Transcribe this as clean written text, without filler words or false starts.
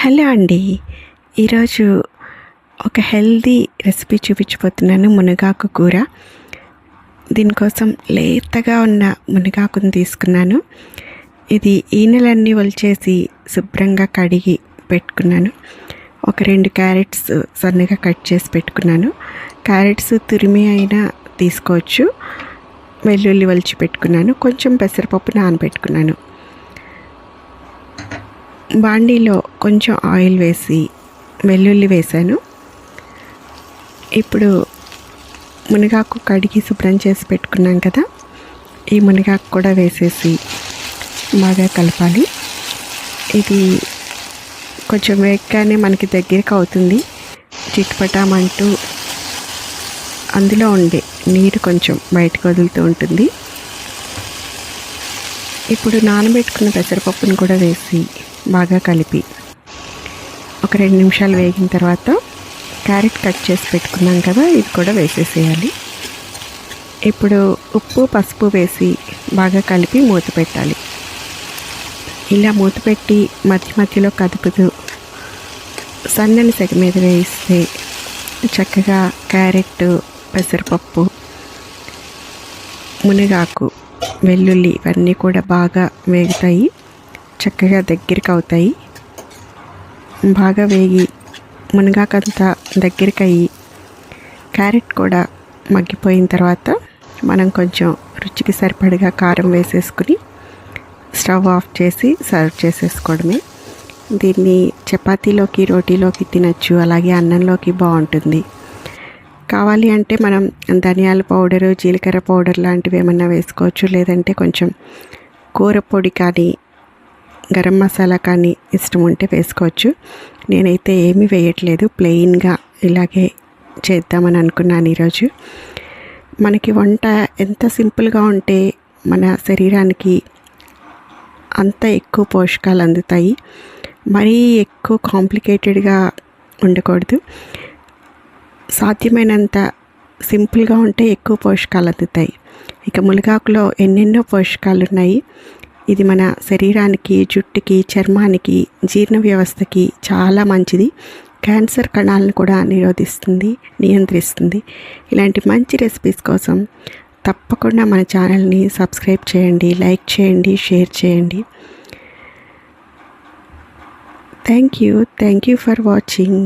Hello అండి. ఈరోజు ఒక హెల్దీ రెసిపీ చూపించబోతున్నాను. మునగాకు కూర. దీనికోసం లేతగా ఉన్న మునగాకుని తీసుకున్నాను. ఇది ఈనెలన్నీ ఒలిచేసి శుభ్రంగా కడిగి పెట్టుకున్నాను. ఒక 2 క్యారెట్స్ సన్నగా కట్ చేసి పెట్టుకున్నాను. క్యారెట్స్ తురిమి అయినా తీసుకోవచ్చు. వెల్లుల్లి ఒలిచి పెట్టుకున్నాను. కొంచెం పెసరపప్పు నానబెట్టుకున్నాను. బాండీలో కొంచెం ఆయిల్ వేసి వెల్లుల్లి వేసాను. ఇప్పుడు మునగాకు కడిగి శుభ్రం చేసి పెట్టుకున్నాం కదా, ఈ మునగాకు కూడా వేసేసి బాగా కలపాలి. ఇది కొంచెం వేగగానే మనకి దగ్గరికి అవుతుంది. చిట్పటామంటూ అందులో ఉండే నీరు కొంచెం బయటకు వదులుతూ ఉంటుంది. ఇప్పుడు నానబెట్టుకున్న పెసరపప్పును కూడా వేసి బాగా కలిపి ఒక 2 నిమిషాలు వేగిన తర్వాత క్యారెట్ కట్ చేసి పెట్టుకున్నాం కదా, ఇది కూడా వేసేసేయాలి. ఇప్పుడు ఉప్పు పసుపు వేసి బాగా కలిపి మూత పెట్టాలి. ఇలా మూత పెట్టి మధ్య మధ్యలో కదుపుతూ సన్నని సెగ మీద వేయిస్తే చక్కగా క్యారెట్, పెసరపప్పు, మునగాకు, వెల్లుల్లి ఇవన్నీ కూడా బాగా వేగుతాయి. చక్కగా దగ్గరికి అవుతాయి. బాగా వేగి మునగాకంతా దగ్గరికి అయ్యి క్యారెట్ కూడా మగ్గిపోయిన తర్వాత మనం కొంచెం రుచికి సరిపడగా కారం వేసేసుకుని స్టవ్ ఆఫ్ చేసి సర్వ్ చేసేసుకోవడమే. దీన్ని చపాతీలోకి, రోటీలోకి తినచ్చు. అలాగే అన్నంలోకి బాగుంటుంది. కావాలి అంటే మనం ధనియాల పౌడరు, జీలకర్ర పౌడర్ లాంటివి ఏమన్నా వేసుకోవచ్చు. లేదంటే కొంచెం కూర పొడి కానీ, గరం మసాలా కానీ ఇష్టం ఉంటే వేసుకోవచ్చు. నేనైతే ఏమీ వేయట్లేదు, ప్లెయిన్గా ఇలాగే చేద్దామని అనుకున్నాను ఈరోజు. మనకి వంట ఎంత సింపుల్గా ఉంటే మన శరీరానికి అంత ఎక్కువ పోషకాలు అందుతాయి. మరీ ఎక్కువ కాంప్లికేటెడ్గా ఉండకూడదు. సాధ్యమైనంత సింపుల్గా ఉంటే ఎక్కువ పోషకాలు అందుతాయి. ఇక మునగాకులో ఎన్నెన్నో పోషకాలు ఉన్నాయి. ఇది మన శరీరానికి, జుట్టుకి, చర్మానికి, జీర్ణ వ్యవస్థకి చాలా మంచిది. క్యాన్సర్ కణాలను కూడా నియంత్రిస్తుంది. ఇలాంటి మంచి రెసిపీస్ కోసం తప్పకుండా మన ఛానల్ని సబ్స్క్రైబ్ చేయండి, లైక్ చేయండి, షేర్ చేయండి. Thank you for watching.